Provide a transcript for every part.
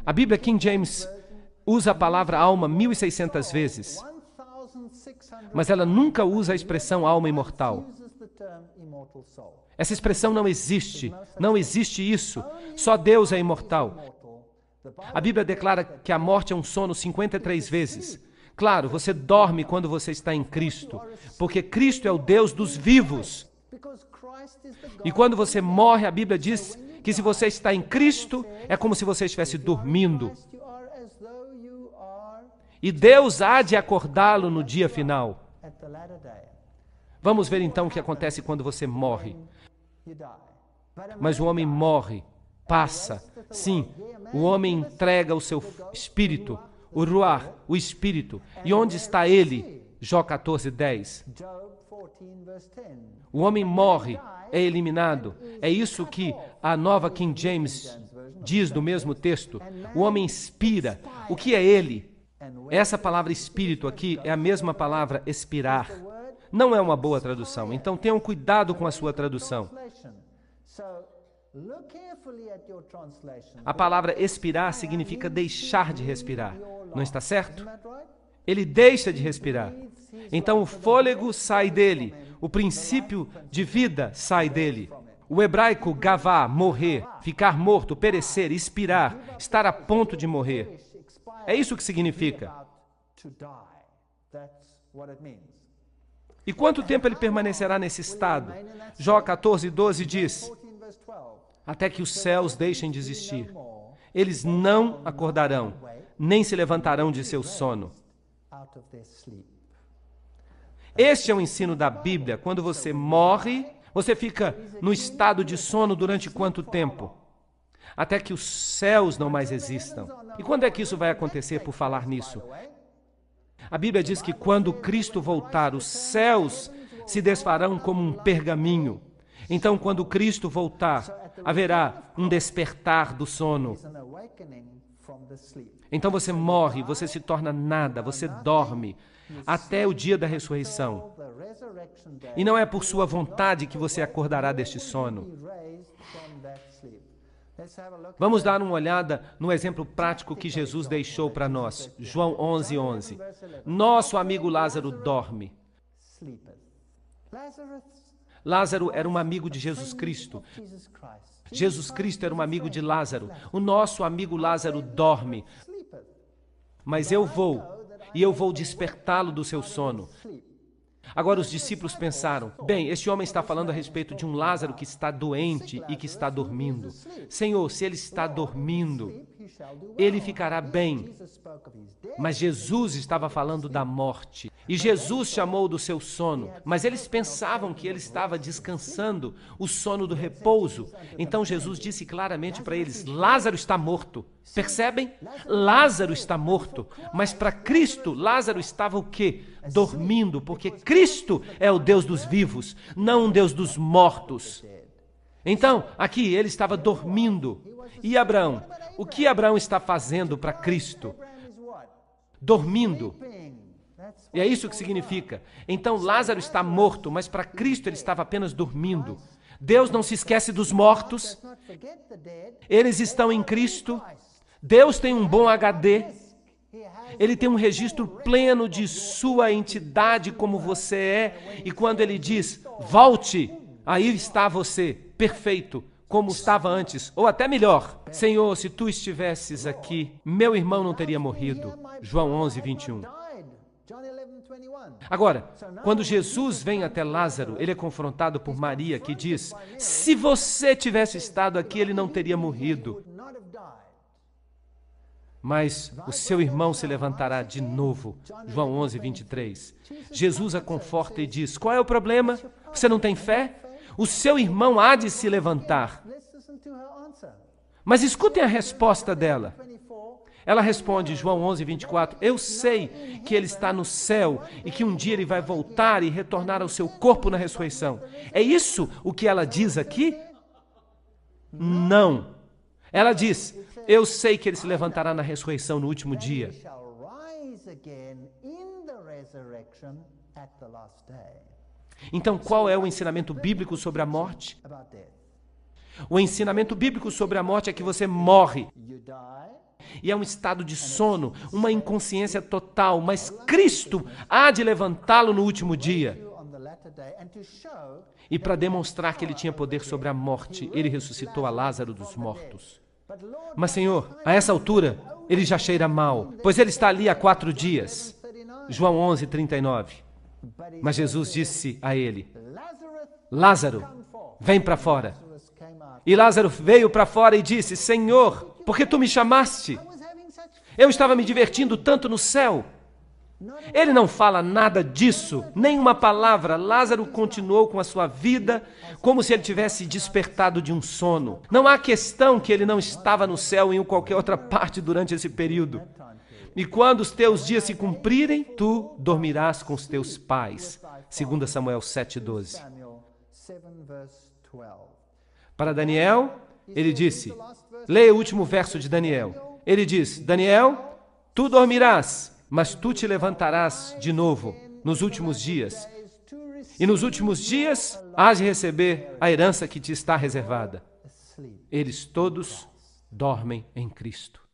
A Bíblia King James usa a palavra alma 1.600 vezes, mas ela nunca usa a expressão alma imortal. Essa expressão não existe isso. Só Deus é imortal. A Bíblia declara que a morte é um sono 53 vezes. Claro, você dorme quando você está em Cristo, porque Cristo é o Deus dos vivos. E quando você morre, a Bíblia diz que se você está em Cristo, é como se você estivesse dormindo. E Deus há de acordá-lo no dia final. Vamos ver então o que acontece quando você morre. Mas o homem morre, passa. Sim, o homem entrega o seu espírito, o ruach, o espírito. E onde está ele? Jó 14:10. O homem morre, é eliminado. É isso que a nova King James diz no mesmo texto. O homem expira. O que é ele? Essa palavra espírito aqui é a mesma palavra expirar. Não é uma boa tradução, então tenham cuidado com a sua tradução. A palavra expirar significa deixar de respirar. Não está certo? Ele deixa de respirar. Então o fôlego sai dele, o princípio de vida sai dele. O hebraico gavá, morrer, ficar morto, perecer, expirar, estar a ponto de morrer. É isso que significa. E quanto tempo ele permanecerá nesse estado? Jó 14:12 diz: até que os céus deixem de existir. Eles não acordarão, nem se levantarão de seu sono. Este é o ensino da Bíblia. Quando você morre, você fica no estado de sono durante quanto tempo? Até que os céus não mais existam. E quando é que isso vai acontecer, por falar nisso? A Bíblia diz que quando Cristo voltar, os céus se desfarão como um pergaminho. Então, quando Cristo voltar, haverá um despertar do sono. Então você morre, você se torna nada, você dorme até o dia da ressurreição. E não é por sua vontade que você acordará deste sono. Vamos dar uma olhada no exemplo prático que Jesus deixou para nós. João 11:11. Nosso amigo Lázaro dorme. Lázaro era um amigo de Jesus Cristo. Jesus Cristo era um amigo de Lázaro. O nosso amigo Lázaro dorme. Mas eu vou despertá-lo do seu sono. Agora os discípulos pensaram: bem, este homem está falando a respeito de um Lázaro que está doente e que está dormindo. Senhor, se ele está dormindo, ele ficará bem. Mas Jesus estava falando da morte. E Jesus chamou do seu sono. Mas eles pensavam que ele estava descansando, o sono do repouso. Então Jesus disse claramente para eles: Lázaro está morto. Percebem? Lázaro está morto. Mas para Cristo, Lázaro estava o quê? Dormindo, porque Cristo é o Deus dos vivos, não um Deus dos mortos. Então, aqui ele estava dormindo. E Abraão? O que Abraão está fazendo para Cristo? Dormindo. E é isso que significa. Então Lázaro está morto, mas para Cristo ele estava apenas dormindo. Deus não se esquece dos mortos. Eles estão em Cristo. Deus tem um bom HD. Ele tem um registro pleno de sua entidade como você é. E quando ele diz, volte, aí está você, perfeito, como estava antes, ou até melhor. Senhor, se tu estivesses aqui, meu irmão não teria morrido. João 11:21. Agora, quando Jesus vem até Lázaro, ele é confrontado por Maria, que diz, se você tivesse estado aqui, ele não teria morrido. Mas o seu irmão se levantará de novo. João 11:23. Jesus a conforta e diz, qual é o problema? Você não tem fé? O seu irmão há de se levantar. Mas escutem a resposta dela. Ela responde, João 11:24, eu sei que ele está no céu e que um dia ele vai voltar e retornar ao seu corpo na ressurreição. É isso o que ela diz aqui? Não. Ela diz, eu sei que ele se levantará na ressurreição no último dia. Então, qual é o ensinamento bíblico sobre a morte? O ensinamento bíblico sobre a morte é que você morre. E é um estado de sono, uma inconsciência total, mas Cristo há de levantá-lo no último dia. E para demonstrar que ele tinha poder sobre a morte, ele ressuscitou a Lázaro dos mortos. Mas, Senhor, a essa altura, ele já cheira mal, pois ele está ali há 4 dias. João 11:39. Mas Jesus disse a ele: Lázaro, vem para fora. E Lázaro veio para fora e disse: Senhor, por que tu me chamaste? Eu estava me divertindo tanto no céu. Ele não fala nada disso, nem uma palavra. Lázaro continuou com a sua vida como se ele tivesse despertado de um sono. Não há questão que ele não estava no céu em qualquer outra parte durante esse período. E quando os teus dias se cumprirem, tu dormirás com os teus pais. 2 Samuel 7:12. Para Daniel, ele disse, leia o último verso de Daniel. Ele diz, Daniel, tu dormirás, mas tu te levantarás de novo nos últimos dias. E nos últimos dias hás de receber a herança que te está reservada. Eles todos dormem em Cristo.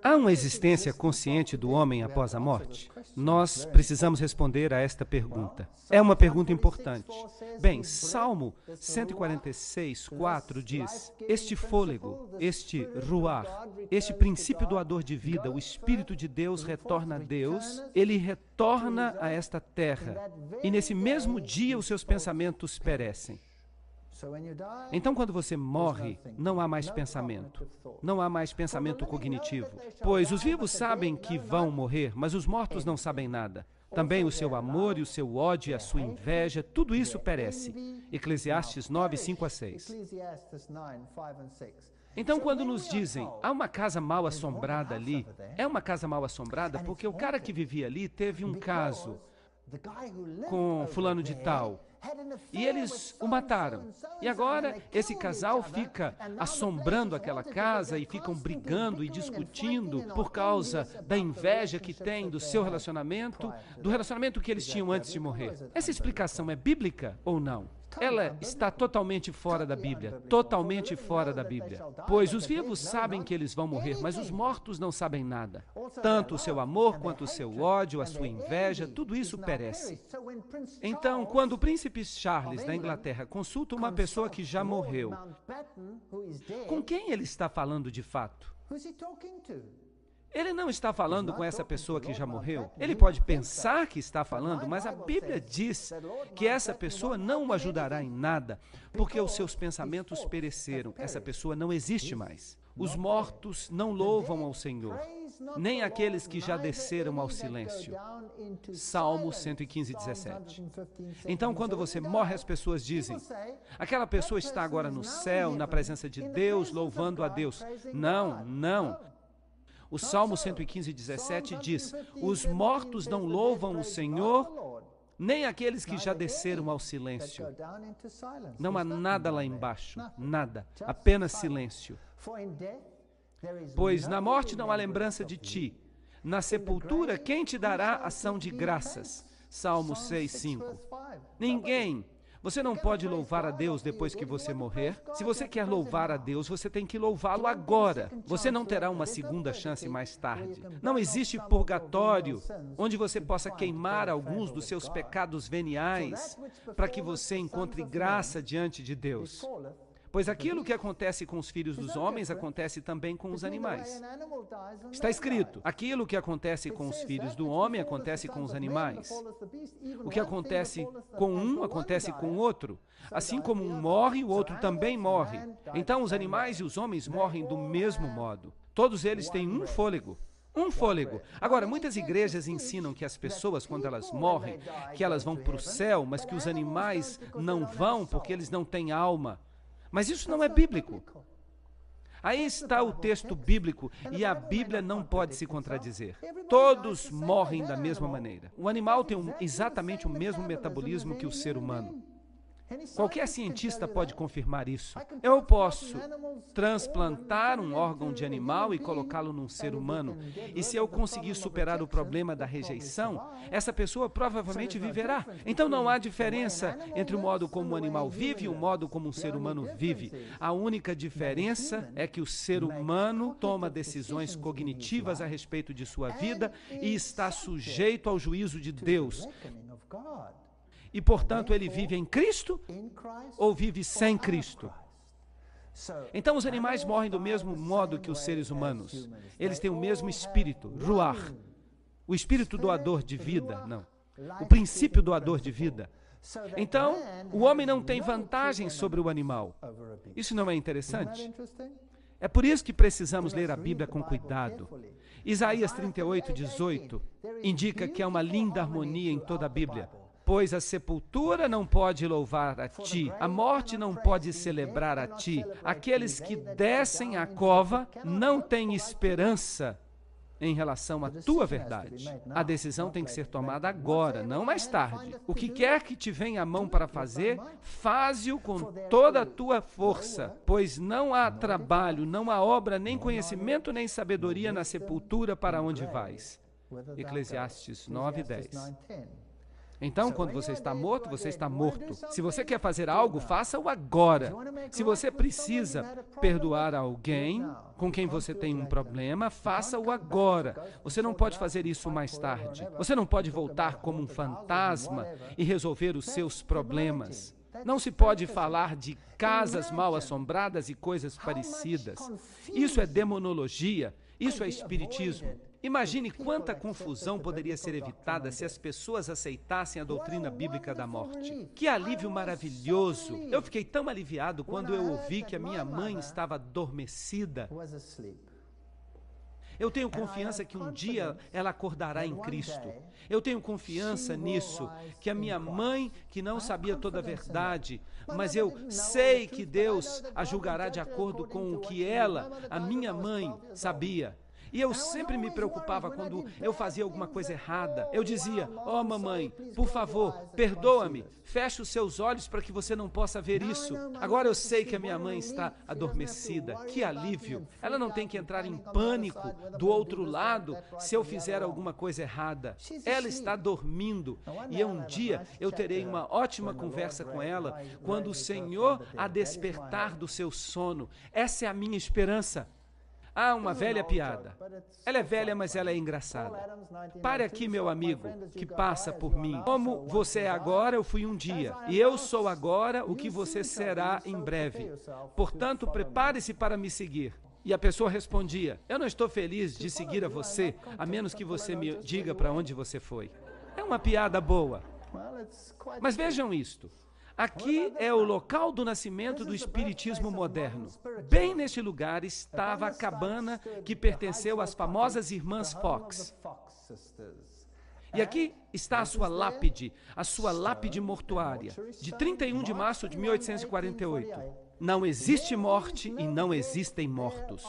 Há uma existência consciente do homem após a morte? Nós precisamos responder a esta pergunta. É uma pergunta importante. Bem, Salmo 146:4 diz, este fôlego, este ruar, este princípio doador de vida, o Espírito de Deus retorna a Deus, ele retorna a esta terra, e nesse mesmo dia os seus pensamentos perecem. Então, quando você morre, não há mais pensamento. Não há mais pensamento cognitivo. Pois os vivos sabem que vão morrer, mas os mortos não sabem nada. Também o seu amor e o seu ódio e a sua inveja, tudo isso perece. Eclesiastes 9:5-6. Então, quando nos dizem, há uma casa mal assombrada ali, é uma casa mal assombrada porque o cara que vivia ali teve um caso com fulano de tal. E eles o mataram. E agora esse casal fica assombrando aquela casa e ficam brigando e discutindo por causa da inveja que tem do seu relacionamento, do relacionamento que eles tinham antes de morrer. Essa explicação é bíblica ou não? Ela está totalmente fora da Bíblia, totalmente fora da Bíblia. Pois os vivos sabem que eles vão morrer, mas os mortos não sabem nada. Tanto o seu amor quanto o seu ódio, a sua inveja, tudo isso perece. Então, quando o príncipe Charles da Inglaterra consulta uma pessoa que já morreu, com quem ele está falando de fato? Ele não está falando com essa pessoa que já morreu. Ele pode pensar que está falando, mas a Bíblia diz que essa pessoa não o ajudará em nada, porque os seus pensamentos pereceram. Essa pessoa não existe mais. Os mortos não louvam ao Senhor, nem aqueles que já desceram ao silêncio. Salmo 115:17. Então, quando você morre, as pessoas dizem, aquela pessoa está agora no céu, na presença de Deus, louvando a Deus. Não, não. O Salmo 115:17 diz, os mortos não louvam o Senhor, nem aqueles que já desceram ao silêncio. Não há nada lá embaixo, nada, apenas silêncio. Pois na morte não há lembrança de ti, na sepultura quem te dará ação de graças? Salmo 6:5. Ninguém. Você não pode louvar a Deus depois que você morrer. Se você quer louvar a Deus, você tem que louvá-lo agora. Você não terá uma segunda chance mais tarde. Não existe purgatório onde você possa queimar alguns dos seus pecados veniais para que você encontre graça diante de Deus. Pois aquilo que acontece com os filhos dos homens acontece também com os animais. Está escrito, aquilo que acontece com os filhos do homem acontece com os animais. O que acontece com um acontece com o outro. Assim como um morre, o outro também morre. Então os animais e os homens morrem do mesmo modo. Todos eles têm um fôlego. Um fôlego. Agora, muitas igrejas ensinam que as pessoas, quando elas morrem, que elas vão para o céu, mas que os animais não vão porque eles não têm alma. Mas isso não é bíblico. Aí está o texto bíblico e a Bíblia não pode se contradizer. Todos morrem da mesma maneira. O animal tem exatamente o mesmo metabolismo que o ser humano. Qualquer cientista pode confirmar isso. Eu posso transplantar um órgão de animal e colocá-lo num ser humano. E se eu conseguir superar o problema da rejeição, essa pessoa provavelmente viverá. Então não há diferença entre o modo como um animal vive e o modo como um ser humano vive. A única diferença é que o ser humano toma decisões cognitivas a respeito de sua vida e está sujeito ao juízo de Deus. E, portanto, ele vive em Cristo ou vive sem Cristo. Então, os animais morrem do mesmo modo que os seres humanos. Eles têm o mesmo espírito, ruach, o espírito doador de vida, não. O princípio doador de vida. Então, o homem não tem vantagem sobre o animal. Isso não é interessante? É por isso que precisamos ler a Bíblia com cuidado. Isaías 38:18 indica que há uma linda harmonia em toda a Bíblia. Pois a sepultura não pode louvar a ti, a morte não pode celebrar a ti. Aqueles que descem à cova não têm esperança em relação à tua verdade. A decisão tem que ser tomada agora, não mais tarde. O que quer que te venha à mão para fazer, faze-o com toda a tua força, pois não há trabalho, não há obra, nem conhecimento, nem sabedoria na sepultura para onde vais. Eclesiastes 9:10. Então, quando você está morto, você está morto. Se você quer fazer algo, faça-o agora. Se você precisa perdoar alguém com quem você tem um problema, faça-o agora. Você não pode fazer isso mais tarde. Você não pode voltar como um fantasma e resolver os seus problemas. Não se pode falar de casas mal assombradas e coisas parecidas. Isso é demonologia, isso é espiritismo. Imagine quanta confusão poderia ser evitada se as pessoas aceitassem a doutrina bíblica da morte. Que alívio maravilhoso! Eu fiquei tão aliviado quando eu ouvi que a minha mãe estava adormecida. Eu tenho confiança que um dia ela acordará em Cristo. Eu tenho confiança nisso, que a minha mãe, que não sabia toda a verdade, mas eu sei que Deus a julgará de acordo com o que ela, a minha mãe, sabia. E eu sempre me preocupava quando eu fazia alguma coisa errada. Eu dizia, mamãe, por favor, perdoa-me. Feche os seus olhos para que você não possa ver isso. Agora eu sei que a minha mãe está adormecida. Que alívio. Ela não tem que entrar em pânico do outro lado se eu fizer alguma coisa errada. Ela está dormindo. E um dia eu terei uma ótima conversa com ela quando o Senhor a despertar do seu sono. Essa é a minha esperança. Há uma velha piada. Ela é velha, mas ela é engraçada. Pare aqui, meu amigo, que passa por mim. Como você é agora, eu fui um dia. E eu sou agora o que você será em breve. Portanto, prepare-se para me seguir. E a pessoa respondia, eu não estou feliz de seguir a você, a menos que você me diga para onde você foi. É uma piada boa. Mas vejam isto. Aqui é o local do nascimento do espiritismo moderno. Bem neste lugar estava a cabana que pertenceu às famosas irmãs Fox. E aqui está a sua lápide mortuária, de 31 de março de 1848. Não existe morte e não existem mortos.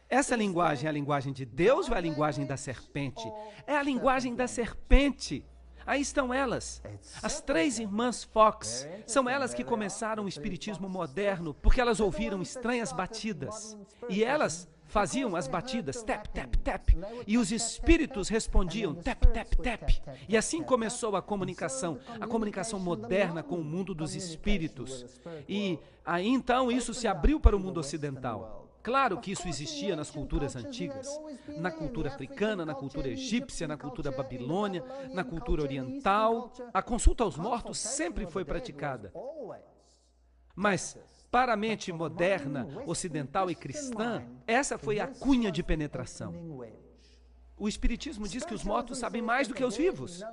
Essa linguagem é a linguagem de Deus ou é a linguagem da serpente? É a linguagem da serpente. Aí estão elas, as 3 irmãs Fox. São elas que começaram o espiritismo moderno, porque elas ouviram estranhas batidas. E elas faziam as batidas, tap, tap, tap. E os espíritos respondiam, tap, tap, tap. E assim começou a comunicação moderna com o mundo dos espíritos. E aí então isso se abriu para o mundo ocidental. Claro que isso existia nas culturas antigas, na cultura africana, na cultura egípcia, na cultura babilônia, na cultura oriental. A consulta aos mortos sempre foi praticada. Mas, para a mente moderna, ocidental e cristã, essa foi a cunha de penetração. O Espiritismo diz que os mortos sabem mais do que os vivos.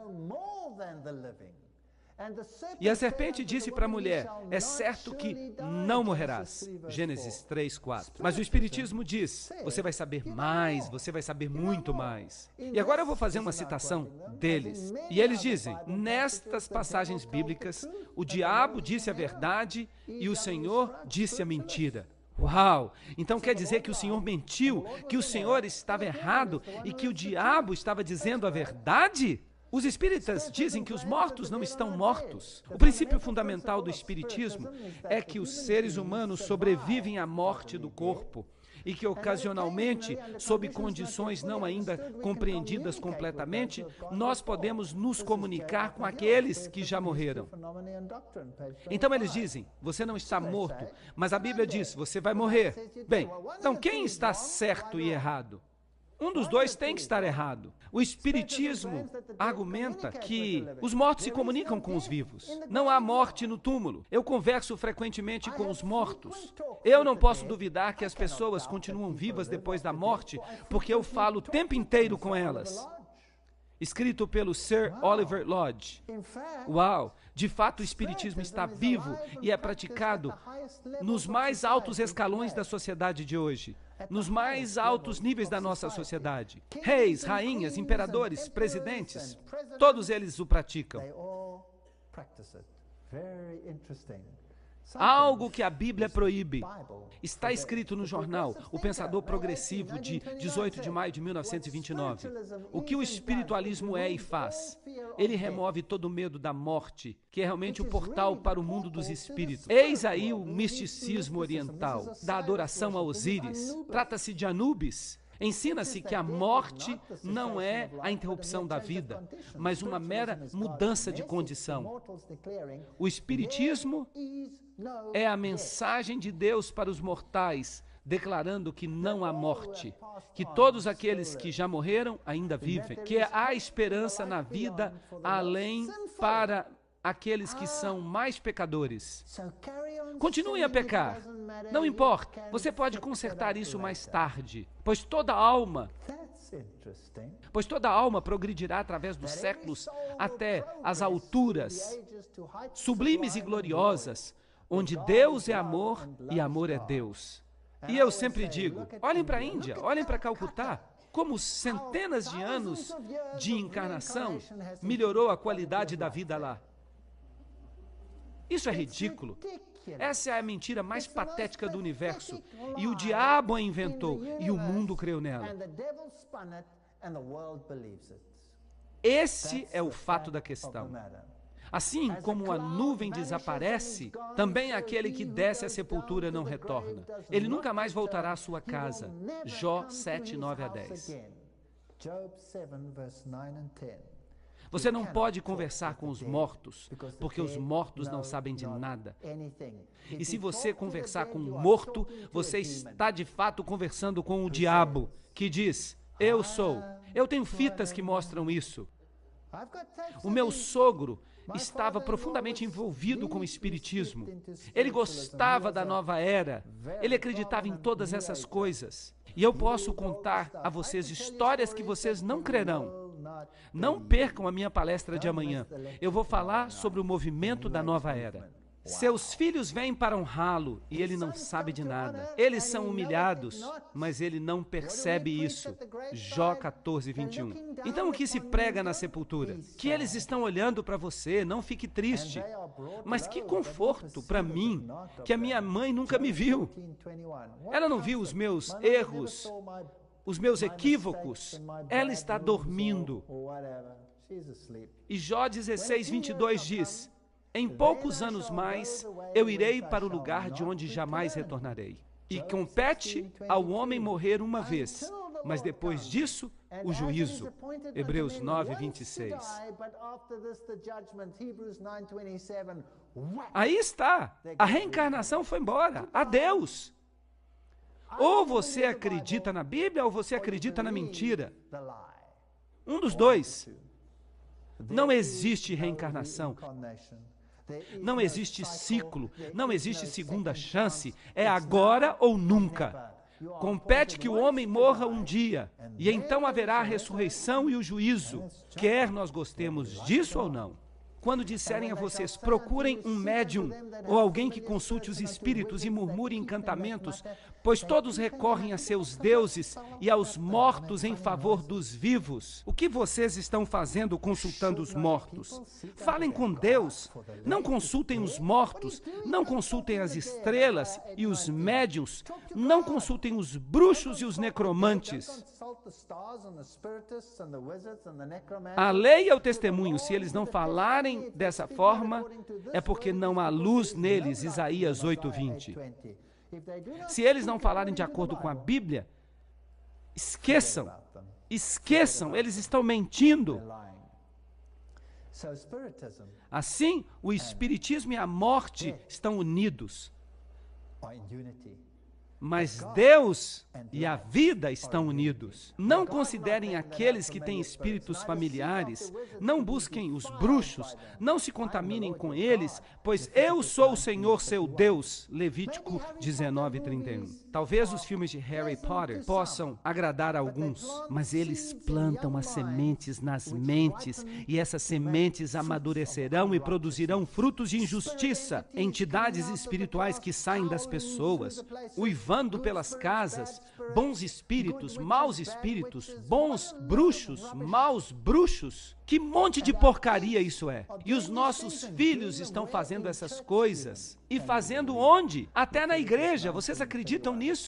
E a serpente disse para a mulher, é certo que não morrerás. Gênesis 3:4. Mas o Espiritismo diz, você vai saber mais, você vai saber muito mais. E agora eu vou fazer uma citação deles. E eles dizem, nestas passagens bíblicas, o diabo disse a verdade e o Senhor disse a mentira. Uau! Então quer dizer que o Senhor mentiu, que o Senhor estava errado e que o diabo estava dizendo a verdade? Os espíritas dizem que os mortos não estão mortos. O princípio fundamental do espiritismo é que os seres humanos sobrevivem à morte do corpo e que ocasionalmente, sob condições não ainda compreendidas completamente, nós podemos nos comunicar com aqueles que já morreram. Então eles dizem, você não está morto, mas a Bíblia diz, você vai morrer. Bem, então quem está certo e errado? Um dos dois tem que estar errado. O Espiritismo argumenta que os mortos se comunicam com os vivos. Não há morte no túmulo. Eu converso frequentemente com os mortos. Eu não posso duvidar que as pessoas continuam vivas depois da morte, porque eu falo o tempo inteiro com elas. Escrito pelo Sir Oliver Lodge. Uau! De fato, o Espiritismo está vivo e é praticado nos mais altos escalões da sociedade de hoje, nos mais altos níveis da nossa sociedade. Reis, rainhas, imperadores, presidentes, todos eles o praticam. Algo que a Bíblia proíbe. Está escrito no jornal O Pensador Progressivo, de 18 de maio de 1929. O que o espiritualismo é e faz? Ele remove todo o medo da morte, que é realmente o portal para o mundo dos espíritos. Eis aí o misticismo oriental, da adoração a Osíris. Trata-se de Anubis. Ensina-se que a morte não é a interrupção da vida, mas uma mera mudança de condição. O Espiritismo é a mensagem de Deus para os mortais, declarando que não há morte, que todos aqueles que já morreram ainda vivem, que há esperança na vida além para aqueles que são mais pecadores. Continuem a pecar. Não importa, você pode consertar isso mais tarde, pois toda alma progredirá através dos séculos até as alturas sublimes e gloriosas, onde Deus é amor e amor é Deus. E eu sempre digo, olhem para a Índia, olhem para Calcutá, como centenas de anos de encarnação melhorou a qualidade da vida lá. Isso é ridículo. Essa é a mentira mais patética do universo. E o diabo a inventou, e o mundo creu nela. Esse é o fato da questão. Assim como a nuvem desaparece, também aquele que desce à sepultura não retorna. Ele nunca mais voltará à sua casa. Jó 7, 9 a 10. Você não pode conversar com os mortos, porque os mortos não sabem de nada. E se você conversar com um morto, você está de fato conversando com o diabo, que diz, eu sou. Eu tenho fitas que mostram isso. O meu sogro estava profundamente envolvido com o espiritismo. Ele gostava da nova era. Ele acreditava em todas essas coisas. E eu posso contar a vocês histórias que vocês não crerão. Não percam a minha palestra de amanhã. Eu vou falar sobre o movimento da nova era. Seus filhos vêm para honrá-lo e ele não sabe de nada. Eles são humilhados, mas ele não percebe isso. Jó 14, 21. Então o que se prega na sepultura? Que eles estão olhando para você, não fique triste. Mas que conforto para mim, que a minha mãe nunca me viu. Ela não viu os meus erros, os meus equívocos. Ela está dormindo. E Jó 16, 22 diz, em poucos anos mais, eu irei para o lugar de onde jamais retornarei. E compete ao homem morrer uma vez, mas depois disso, o juízo. Hebreus 9, 26. Aí está, a reencarnação foi embora, adeus. Ou você acredita na Bíblia ou você acredita na mentira. Um dos dois. Não existe reencarnação. Não existe ciclo, não existe segunda chance, é agora ou nunca. Compete que o homem morra um dia, e então haverá a ressurreição e o juízo, quer nós gostemos disso ou não. Quando disserem a vocês, procurem um médium ou alguém que consulte os espíritos e murmure encantamentos pois todos recorrem a seus deuses e aos mortos em favor dos vivos. O que vocês estão fazendo consultando os mortos? Falem com Deus. Não consultem os mortos, não consultem as estrelas e os médiuns, não consultem os bruxos e os necromantes. A lei é o testemunho. Se eles não falarem dessa forma, é porque não há luz neles. Isaías 8:20. Se eles não falarem de acordo com a Bíblia, esqueçam, eles estão mentindo. Assim, o Espiritismo e a morte estão unidos. Mas Deus e a vida estão unidos. Não considerem aqueles que têm espíritos familiares, não busquem os bruxos, não se contaminem com eles, pois eu sou o Senhor seu Deus. Levítico 19:31. Talvez os filmes de Harry Potter possam agradar a alguns, mas eles plantam as sementes nas mentes, e essas sementes amadurecerão e produzirão frutos de injustiça. Entidades espirituais que saem das pessoas, uivando pelas casas, bons espíritos, maus espíritos, bons bruxos, maus bruxos. Que monte de porcaria isso é! E os nossos filhos estão fazendo essas coisas. E fazendo onde? Até na igreja. Vocês acreditam nisso?